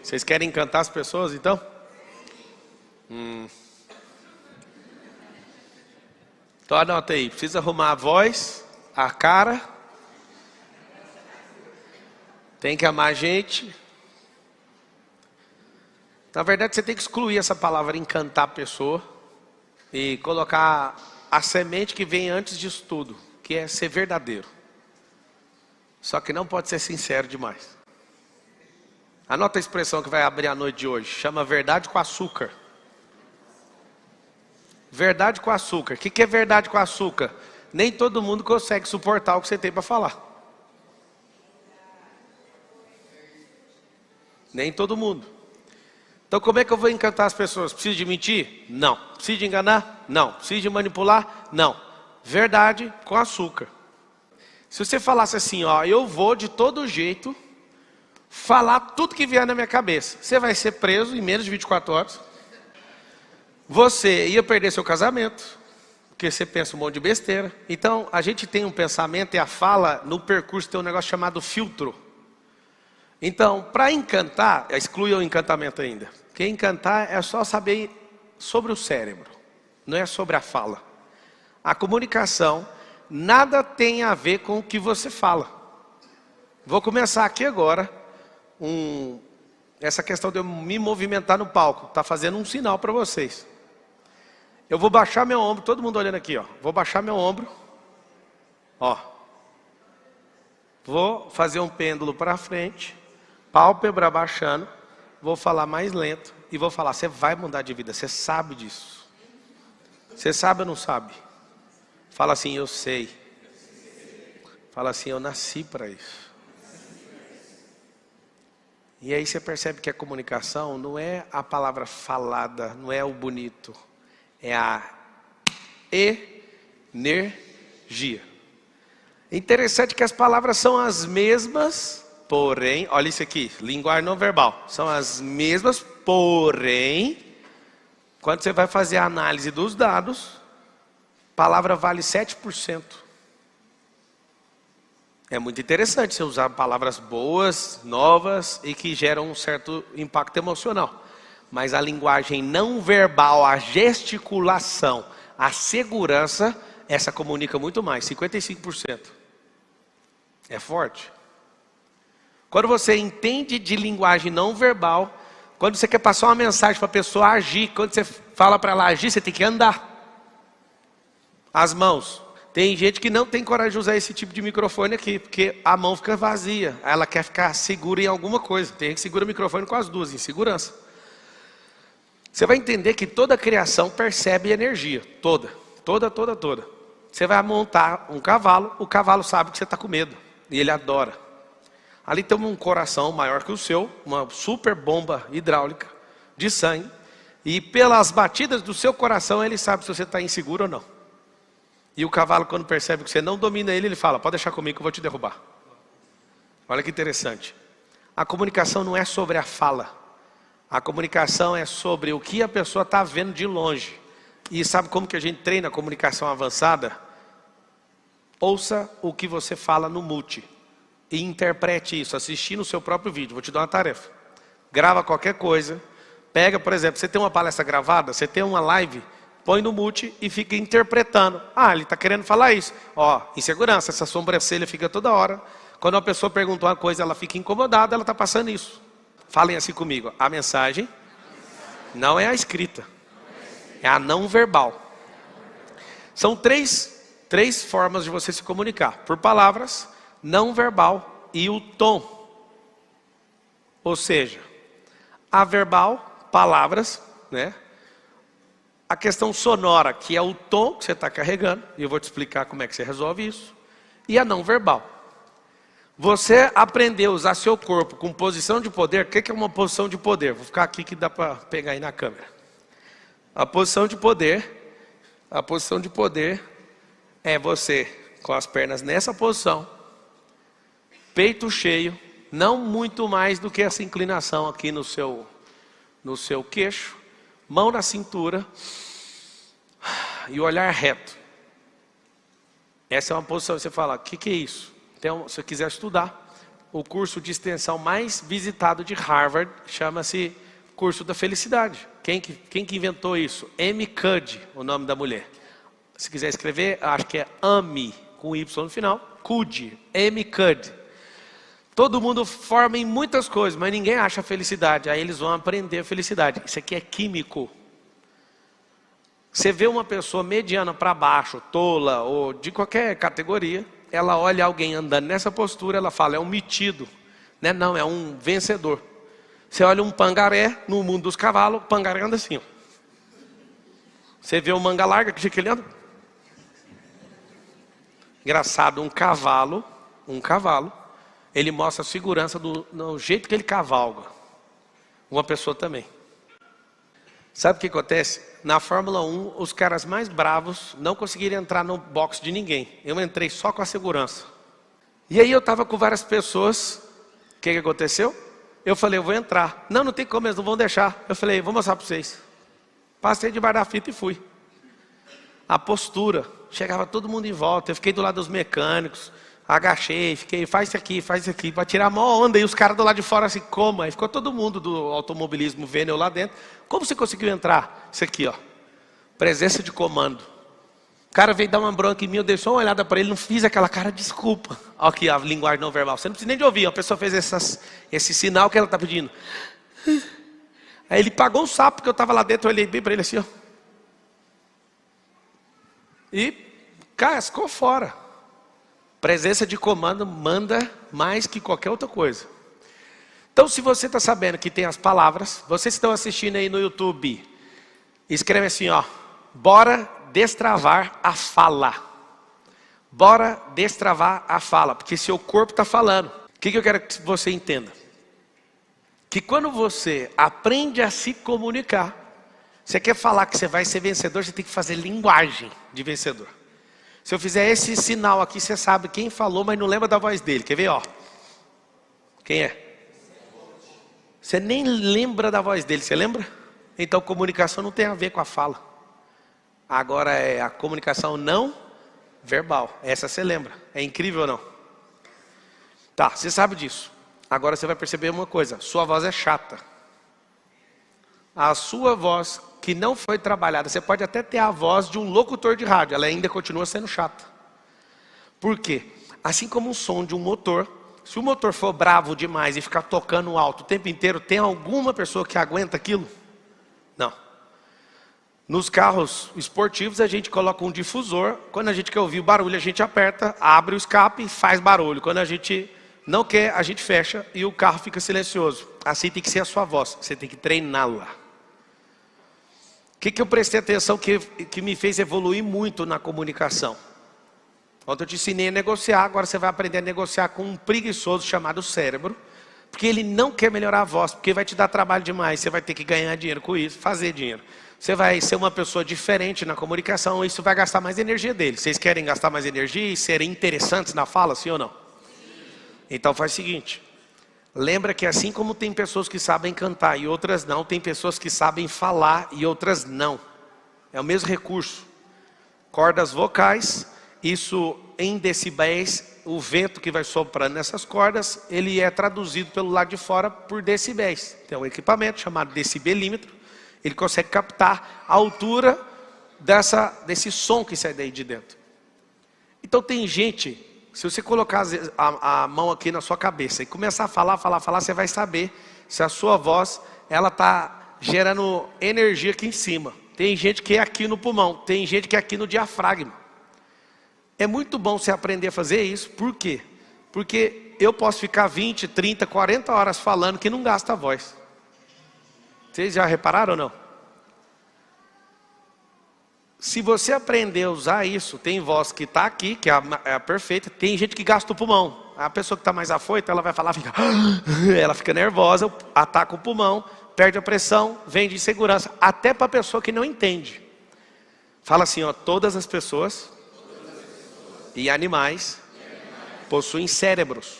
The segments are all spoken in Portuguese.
Vocês querem encantar as pessoas, então? Então anota aí, precisa arrumar a voz, a cara. Tem que amar a gente. Na verdade, você tem que excluir essa palavra encantar a pessoa e colocar a semente que vem antes disso tudo, que é ser verdadeiro. Só que não pode ser sincero demais. Anota a expressão que vai abrir a noite de hoje. Chama verdade com açúcar. Verdade com açúcar. O que é verdade com açúcar? Nem todo mundo consegue suportar o que você tem para falar. Nem todo mundo. Então como é que eu vou encantar as pessoas? Preciso de mentir? Não. Preciso de enganar? Não. Preciso de manipular? Não. Verdade com açúcar. Se você falasse assim, ó, eu vou de todo jeito falar tudo que vier na minha cabeça. Você vai ser preso em menos de 24 horas. Você ia perder seu casamento, porque você pensa um monte de besteira. Então, a gente tem um pensamento e a fala, no percurso tem um negócio chamado filtro. Então, para encantar, exclui o encantamento ainda. Porque encantar é só saber sobre o cérebro, não é sobre a fala. A comunicação nada tem a ver com o que você fala. Vou começar aqui agora, essa questão de eu me movimentar no palco, está fazendo um sinal para vocês. Eu vou baixar meu ombro, todo mundo olhando aqui, ó. Vou baixar meu ombro, ó. Vou fazer um pêndulo para frente, pálpebra baixando, vou falar mais lento e vou falar, você vai mudar de vida, você sabe disso. Você sabe ou não sabe? Fala assim, eu sei. Fala assim, eu nasci para isso. E aí você percebe que a comunicação não é a palavra falada, não é o bonito. É a energia. Interessante que as palavras são as mesmas, porém, olha isso aqui, linguagem não verbal. São as mesmas, porém, quando você vai fazer a análise dos dados, a palavra vale 7%. É muito interessante você usar palavras boas, novas e que geram um certo impacto emocional. Mas a linguagem não verbal, a gesticulação, a segurança, essa comunica muito mais, 55%. É forte. Quando você entende de linguagem não verbal, quando você quer passar uma mensagem para a pessoa agir, quando você fala para ela agir, você tem que andar. As mãos. Tem gente que não tem coragem de usar esse tipo de microfone aqui, porque a mão fica vazia. Ela quer ficar segura em alguma coisa. Tem gente que segura o microfone com as duas, em segurança. Você vai entender que toda a criação percebe energia. Toda. Você vai montar um cavalo, o cavalo sabe que você está com medo. E ele adora. Ali tem um coração maior que o seu, uma super bomba hidráulica de sangue. E pelas batidas do seu coração, ele sabe se você está inseguro ou não. E o cavalo, quando percebe que você não domina ele, ele fala, pode deixar comigo que eu vou te derrubar. Olha que interessante. A comunicação não é sobre a fala. A comunicação é sobre o que a pessoa está vendo de longe. E sabe como que a gente treina a comunicação avançada? Ouça o que você fala no mute. E interprete isso, assistindo o seu próprio vídeo. Vou te dar uma tarefa. Grava qualquer coisa. Pega, por exemplo, você tem uma palestra gravada, você tem uma live, põe no mute e fica interpretando. Ah, ele está querendo falar isso. Ó, insegurança, essa sobrancelha fica toda hora. Quando uma pessoa pergunta uma coisa, ela fica incomodada, ela está passando isso. Falem assim comigo, a mensagem não é a escrita, é a não verbal. São três formas de você se comunicar. Por palavras, não verbal e o tom. Ou seja, a verbal, palavras, né? A questão sonora, que é o tom que você está carregando, e eu vou te explicar como é que você resolve isso. E a não verbal. Você aprender a usar seu corpo com posição de poder. O que é uma posição de poder? Vou ficar aqui que dá para pegar aí na câmera. A posição de poder é você com as pernas nessa posição, peito cheio, não muito mais do que essa inclinação aqui no seu queixo, mão na cintura e olhar reto. Essa é uma posição que você fala, o que é isso? Então, se você quiser estudar, o curso de extensão mais visitado de Harvard chama-se Curso da Felicidade. Quem que inventou isso? Amy Cuddy, o nome da mulher. Se quiser escrever, acho que é Amy, com Y no final. Cuddy, Amy Cuddy. Todo mundo forma em muitas coisas, mas ninguém acha a felicidade. Aí eles vão aprender a felicidade. Isso aqui é químico. Você vê uma pessoa mediana para baixo, tola, ou de qualquer categoria, ela olha alguém andando nessa postura, ela fala, é um metido. Não, é um vencedor. Você olha um pangaré no mundo dos cavalos, o pangaré anda assim. Ó. Você vê um manga larga, que jeito que ele anda? Engraçado, um cavalo, ele mostra a segurança do jeito que ele cavalga. Uma pessoa também. Sabe o que acontece? Na Fórmula 1, os caras mais bravos não conseguiram entrar no box de ninguém. Eu entrei só com a segurança. E aí eu estava com várias pessoas. O que aconteceu? Eu falei, eu vou entrar. Não tem como, eles não vão deixar. Eu falei, vou mostrar para vocês. Passei debaixo da fita e fui. A postura. Chegava todo mundo em volta. Eu fiquei do lado dos mecânicos. Agachei, fiquei, faz isso aqui. Para tirar a maior onda. E os caras do lado de fora assim, como? Aí ficou todo mundo do automobilismo vendo eu lá dentro. Como você conseguiu entrar? Isso aqui, ó. Presença de comando. O cara veio dar uma bronca em mim, eu dei só uma olhada para ele, não fiz aquela cara, desculpa. Olha aqui a linguagem não verbal. Você não precisa nem de ouvir. A pessoa fez esse sinal que ela está pedindo. Aí ele pagou um sapo que eu estava lá dentro, eu olhei bem para ele assim, ó. E cascou fora. Presença de comando manda mais que qualquer outra coisa. Então, se você está sabendo que tem as palavras, vocês estão assistindo aí no YouTube, escreve assim, ó. Bora destravar a fala. Bora destravar a fala, porque seu corpo está falando. O que eu quero que você entenda? Que quando você aprende a se comunicar, você quer falar que você vai ser vencedor, você tem que fazer linguagem de vencedor. Se eu fizer esse sinal aqui, você sabe quem falou, mas não lembra da voz dele. Quer ver, ó? Quem é? Você nem lembra da voz dele, você lembra? Então comunicação não tem a ver com a fala. Agora é a comunicação não verbal. Essa você lembra. É incrível ou não? Tá, você sabe disso. Agora você vai perceber uma coisa. Sua voz é chata. A sua voz que não foi trabalhada. Você pode até ter a voz de um locutor de rádio. Ela ainda continua sendo chata. Por quê? Assim como o som de um motor. Se o motor for bravo demais e ficar tocando alto o tempo inteiro, tem alguma pessoa que aguenta aquilo? Não. Nos carros esportivos a gente coloca um difusor. Quando a gente quer ouvir o barulho, a gente aperta, abre o escape e faz barulho. Quando a gente não quer, a gente fecha e o carro fica silencioso. Assim tem que ser a sua voz. Você tem que treiná-la. O que eu prestei atenção que me fez evoluir muito na comunicação? Ontem eu te ensinei a negociar, agora você vai aprender a negociar com um preguiçoso chamado cérebro. Porque ele não quer melhorar a voz, porque vai te dar trabalho demais. Você vai ter que ganhar dinheiro com isso, fazer dinheiro. Você vai ser uma pessoa diferente na comunicação, isso vai gastar mais energia dele. Vocês querem gastar mais energia e serem interessantes na fala, sim ou não? Então faz o seguinte. Lembra que assim como tem pessoas que sabem cantar e outras não, tem pessoas que sabem falar e outras não. É o mesmo recurso. Cordas vocais, isso em decibéis, o vento que vai soprando nessas cordas, ele é traduzido pelo lado de fora por decibéis. Tem um equipamento chamado decibelímetro, ele consegue captar a altura desse som que sai daí de dentro. Então tem gente, se você colocar a mão aqui na sua cabeça e começar a falar, você vai saber se a sua voz, ela está gerando energia aqui em cima. Tem gente que é aqui no pulmão, tem gente que é aqui no diafragma. É muito bom você aprender a fazer isso, por quê? Porque eu posso ficar 20, 30, 40 horas falando que não gasta a voz. Vocês já repararam ou não? Se você aprender a usar isso, tem voz que está aqui, que é a perfeita, tem gente que gasta o pulmão. A pessoa que está mais afoita, ela vai falar, ela fica nervosa, ataca o pulmão, perde a pressão, vem de insegurança, até para a pessoa que não entende. Fala assim, ó, todas as pessoas e animais possuem cérebros.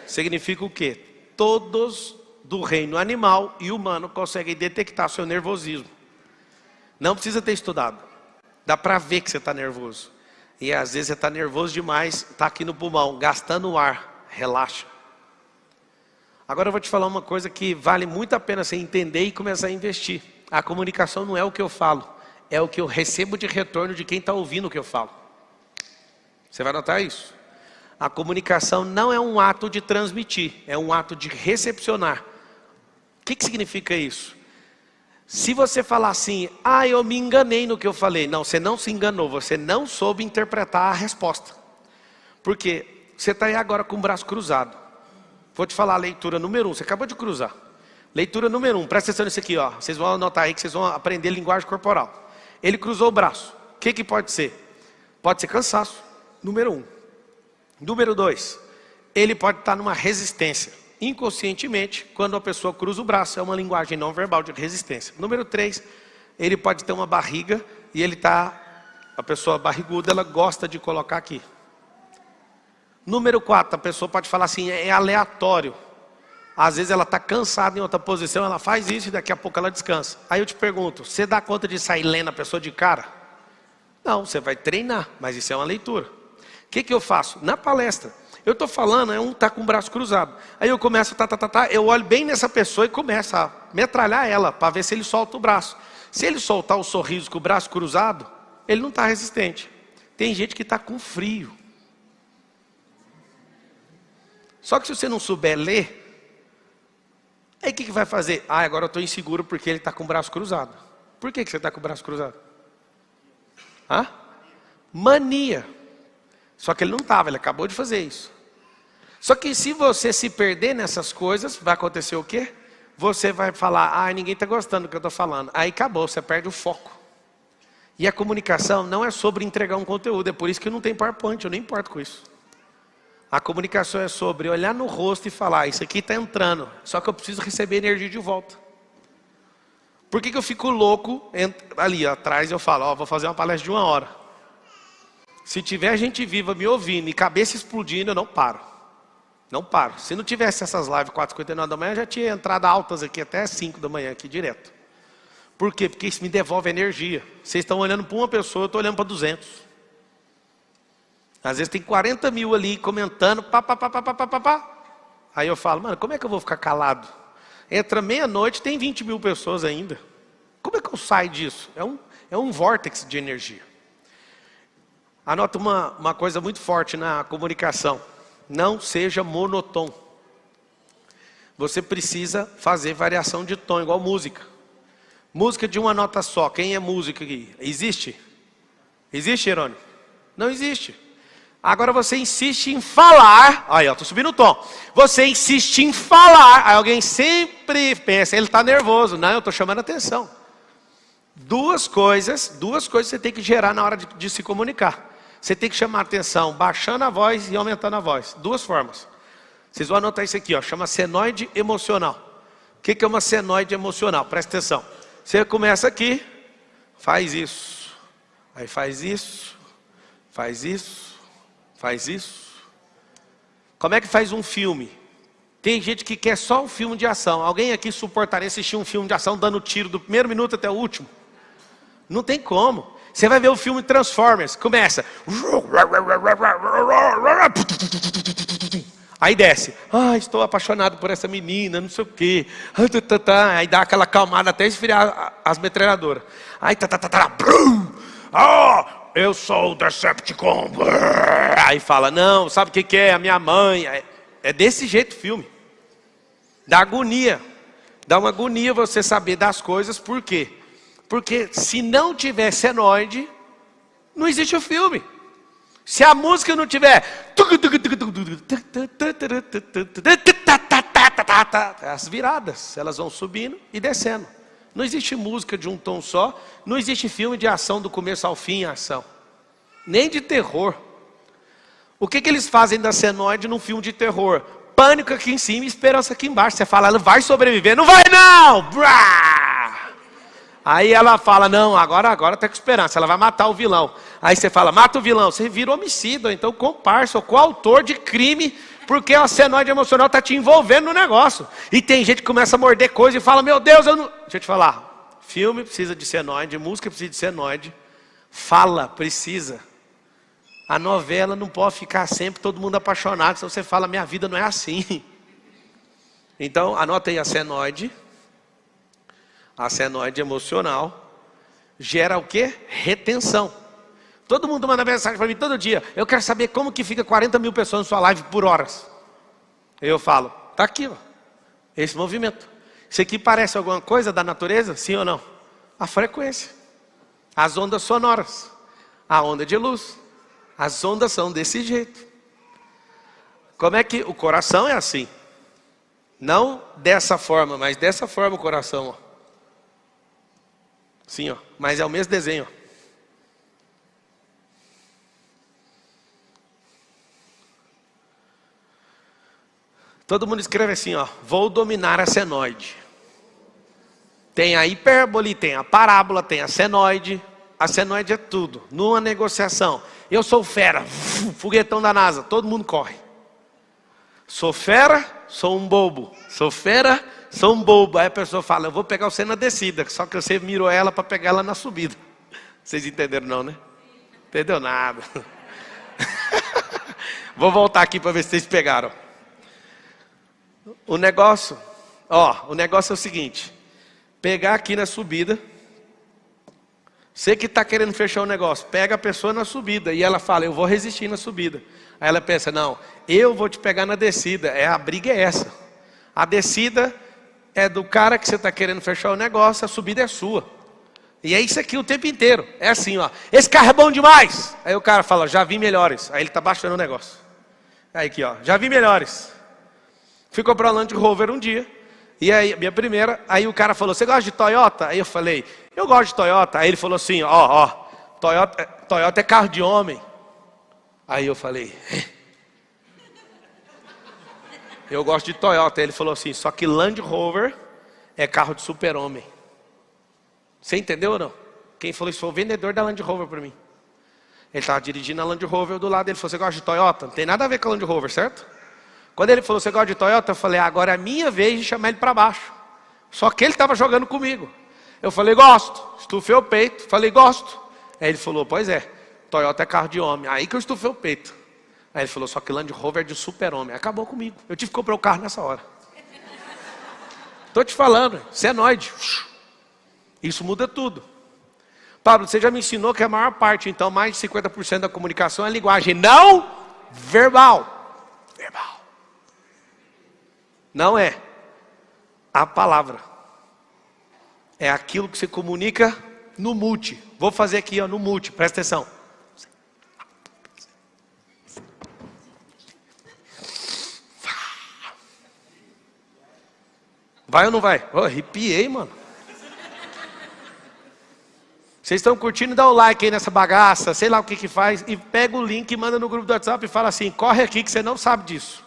Significa o quê? Todos do reino animal e humano conseguem detectar seu nervosismo. Não precisa ter estudado. Dá para ver que você está nervoso. E às vezes você está nervoso demais, está aqui no pulmão, gastando o ar. Relaxa. Agora eu vou te falar uma coisa que vale muito a pena você entender e começar a investir. A comunicação não é o que eu falo, é o que eu recebo de retorno de quem está ouvindo o que eu falo. Você vai notar isso? A comunicação não é um ato de transmitir, é um ato de recepcionar. O que significa isso? Se você falar assim, eu me enganei no que eu falei. Não, você não se enganou, você não soube interpretar a resposta. Porque você está aí agora com o braço cruzado. Vou te falar a leitura número 1, você acabou de cruzar. Leitura número 1, presta atenção nisso aqui, ó. Vocês vão anotar aí que vocês vão aprender linguagem corporal. Ele cruzou o braço. O que pode ser? Pode ser cansaço, número 1. Número 2, ele pode estar numa resistência. Inconscientemente, quando a pessoa cruza o braço, é uma linguagem não verbal de resistência. Número 3, ele pode ter uma barriga e a pessoa barriguda, ela gosta de colocar aqui. Número 4, a pessoa pode falar assim, é aleatório. Às vezes ela está cansada em outra posição, ela faz isso e daqui a pouco ela descansa. Aí eu te pergunto, você dá conta de sair lendo a pessoa de cara? Não, você vai treinar, mas isso é uma leitura. O que eu faço? Na palestra, eu estou falando, um está com o braço cruzado. Aí eu começo, eu olho bem nessa pessoa e começo a metralhar ela, para ver se ele solta o braço. Se ele soltar o sorriso com o braço cruzado, ele não está resistente. Tem gente que está com frio. Só que se você não souber ler, aí o que vai fazer? Agora eu estou inseguro porque ele está com o braço cruzado. Por que você está com o braço cruzado? Mania. Só que ele não estava, ele acabou de fazer isso. Só que se você se perder nessas coisas, vai acontecer o quê? Você vai falar, ninguém está gostando do que eu estou falando. Aí acabou, você perde o foco. E a comunicação não é sobre entregar um conteúdo, é por isso que não tem PowerPoint, eu nem importo com isso. A comunicação é sobre olhar no rosto e falar, isso aqui está entrando, só que eu preciso receber energia de volta. Por que eu fico louco ali atrás eu falo, vou fazer uma palestra de 1 hora. Se tiver gente viva me ouvindo e cabeça explodindo, eu não paro. Não paro. Se não tivesse essas lives 4h59 da manhã, eu já tinha entrado altas aqui até 5 da manhã, aqui direto. Por quê? Porque isso me devolve energia. Vocês estão olhando para uma pessoa, eu estou olhando para 200. Às vezes tem 40 mil ali comentando, Aí eu falo, mano, como é que eu vou ficar calado? Entra meia-noite, tem 20 mil pessoas ainda. Como é que eu saio disso? É um vórtice de energia. Anota uma coisa muito forte na comunicação. Não seja monotônico. Você precisa fazer variação de tom, igual música. Música de uma nota só. Quem é músico aqui? Existe? Existe, Jerônimo? Não existe. Agora você insiste em falar. Aí, estou subindo o tom. Você insiste em falar. Aí alguém sempre pensa, ele está nervoso. Não, eu estou chamando a atenção. Duas coisas você tem que gerar na hora de se comunicar. Você tem que chamar a atenção, baixando a voz e aumentando a voz. 2 formas. Vocês vão anotar isso aqui, chama senoide emocional. O que é uma senoide emocional? Presta atenção. Você começa aqui, faz isso. Aí faz isso, faz isso, faz isso. Como é que faz um filme? Tem gente que quer só um filme de ação. Alguém aqui suportaria assistir um filme de ação dando tiro do primeiro minuto até o último? Não tem como. Você vai ver o filme Transformers, começa. Aí desce. Estou apaixonado por essa menina, não sei o quê. Aí dá aquela calmada até esfriar as metralhadoras. Aí eu sou o Decepticon. Aí fala, não, sabe o que é? A minha mãe. É desse jeito o filme. Dá agonia. Dá uma agonia você saber das coisas, por quê? Porque se não tiver senoide, não existe o filme. Se a música não tiver... As viradas, elas vão subindo e descendo. Não existe música de um tom só. Não existe filme de ação do começo ao fim em ação. Nem de terror. O que eles fazem da senoide num filme de terror? Pânico aqui em cima e esperança aqui embaixo. Você fala, ela vai sobreviver. Não vai não! Aí ela fala, não, agora tá com esperança, ela vai matar o vilão. Aí você fala, mata o vilão. Você vira homicida, então comparsa, ou coautor de crime, porque a senoide emocional está te envolvendo no negócio. E tem gente que começa a morder coisa e fala, meu Deus, eu não... Deixa eu te falar, filme precisa de senoide, música precisa de senoide, fala precisa. A novela não pode ficar sempre todo mundo apaixonado, senão você fala, minha vida não é assim. Então, anota aí a senoide. A senoide emocional gera o quê? Retenção. Todo mundo manda mensagem para mim todo dia. Eu quero saber como que fica 40 mil pessoas na sua live por horas. Eu falo, tá aqui, ó, esse movimento. Isso aqui parece alguma coisa da natureza? Sim ou não? A frequência. As ondas sonoras. A onda de luz. As ondas são desse jeito. Como é que o coração é assim? Não dessa forma, mas dessa forma o coração, ó. Sim, ó, mas é o mesmo desenho, ó. Todo mundo escreve assim, ó, vou dominar a senoide. Tem a hipérbole, tem a parábola, tem a senoide. A senoide é tudo. Numa negociação, eu sou fera, foguetão da NASA, todo mundo corre. Sou fera, sou um bobo. Sou fera, sou um bobo. Aí a pessoa fala, eu vou pegar você na descida, só que você mirou ela para pegar ela na subida. Vocês entenderam não, né? Entendeu nada. Vou voltar aqui para ver se vocês pegaram. O negócio é o seguinte. Pegar aqui na subida. Você que está querendo fechar o negócio, pega a pessoa na subida. E ela fala, eu vou resistir na subida. Aí ela pensa, não, eu vou te pegar na descida. A briga é essa. A descida é do cara que você está querendo fechar o negócio, a subida é sua. E é isso aqui o tempo inteiro. É assim, ó, esse carro é bom demais. Aí o cara fala, já vi melhores. Aí ele está baixando o negócio. Aí aqui, ó, já vi melhores. Fui comprar um Land Rover um dia. E aí, minha primeira, aí o cara falou, você gosta de Toyota? Aí eu falei, eu gosto de Toyota. Aí ele falou assim, Toyota é carro de homem. Aí eu falei, eu gosto de Toyota. Aí ele falou assim, só que Land Rover é carro de super-homem. Você entendeu ou não? Quem falou isso foi o vendedor da Land Rover para mim. Ele estava dirigindo a Land Rover do lado, ele falou, você gosta de Toyota? Não tem nada a ver com a Land Rover, certo? Quando ele falou, você gosta de Toyota? Eu falei, agora é a minha vez de chamar ele para baixo. Só que ele estava jogando comigo. Eu falei, gosto. Estufei o peito. Falei, gosto. Aí ele falou, pois é, Toyota é carro de homem. Aí que eu estufei o peito. Aí ele falou, só que Land Rover é de super-homem. Acabou comigo. Eu tive que comprar o carro nessa hora. Estou te falando, senoide. Isso muda tudo. Pablo, você já me ensinou que a maior parte, então, mais de 50% da comunicação é linguagem não verbal. Verbal. Não é a palavra. É aquilo que você comunica no multi. Vou fazer aqui, ó, no multi, presta atenção. Vai ou não vai? Oh, arrepiei, mano. Vocês estão curtindo? Dá o like aí nessa bagaça, sei lá o que faz. E pega o link e manda no grupo do WhatsApp e fala assim, corre aqui que você não sabe disso.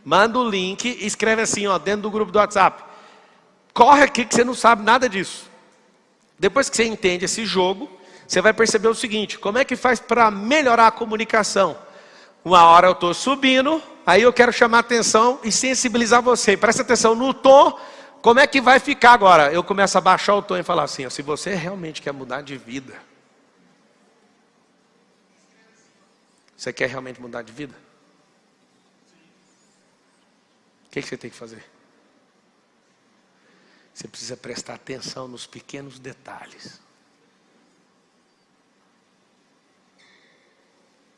Manda o link e escreve assim, ó, dentro do grupo do WhatsApp. Corre aqui que você não sabe nada disso. Depois que você entende esse jogo, você vai perceber o seguinte, como é que faz para melhorar a comunicação? Uma hora eu estou subindo, aí eu quero chamar a atenção e sensibilizar você. Presta atenção no tom, como é que vai ficar agora? Eu começo a baixar o tom e falar assim, ó, se você realmente quer mudar de vida, você quer realmente mudar de vida? O que você tem que fazer? Você precisa prestar atenção nos pequenos detalhes.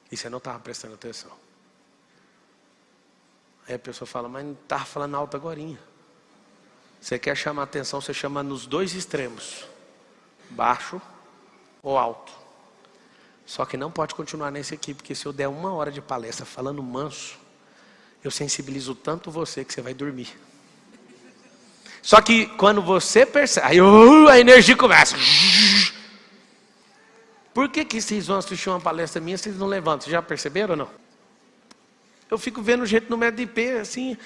E você não estava prestando atenção. Aí a pessoa fala, mas não estava falando alto agorinha. Você quer chamar atenção, você chama nos dois extremos. Baixo ou alto. Só que não pode continuar nesse aqui, porque se eu der 1 hora de palestra falando manso, eu sensibilizo tanto você que você vai dormir. Só que quando você percebe, aí a energia começa. Por que vocês vão assistir uma palestra minha, vocês não levantam? Vocês já perceberam ou não? Eu fico vendo gente no médio de pé, assim.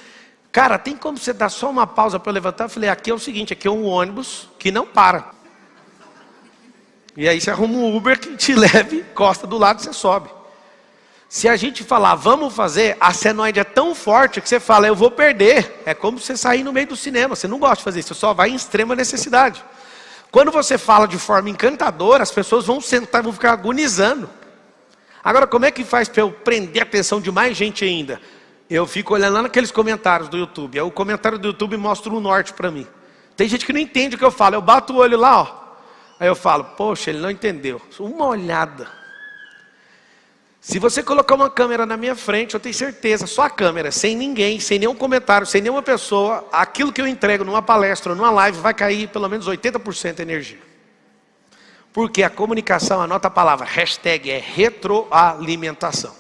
Cara, tem como você dar só uma pausa para eu levantar? Eu falei, aqui é o seguinte, aqui é um ônibus que não para. E aí você arruma um Uber que te leve, encosta do lado e você sobe. Se a gente falar, vamos fazer, a senoide é tão forte que você fala, eu vou perder. É como você sair no meio do cinema, você não gosta de fazer isso, você só vai em extrema necessidade. Quando você fala de forma encantadora, as pessoas vão sentar, vão ficar agonizando. Agora, como é que faz para eu prender a atenção de mais gente ainda? Eu fico olhando lá naqueles comentários do YouTube. Aí o comentário do YouTube mostra o norte para mim. Tem gente que não entende o que eu falo. Eu bato o olho lá, ó. Aí eu falo, poxa, ele não entendeu. Uma olhada. Se você colocar uma câmera na minha frente, eu tenho certeza, só a câmera, sem ninguém, sem nenhum comentário, sem nenhuma pessoa, aquilo que eu entrego numa palestra ou numa live vai cair pelo menos 80% de energia. Porque a comunicação, anota a palavra, hashtag é retroalimentação.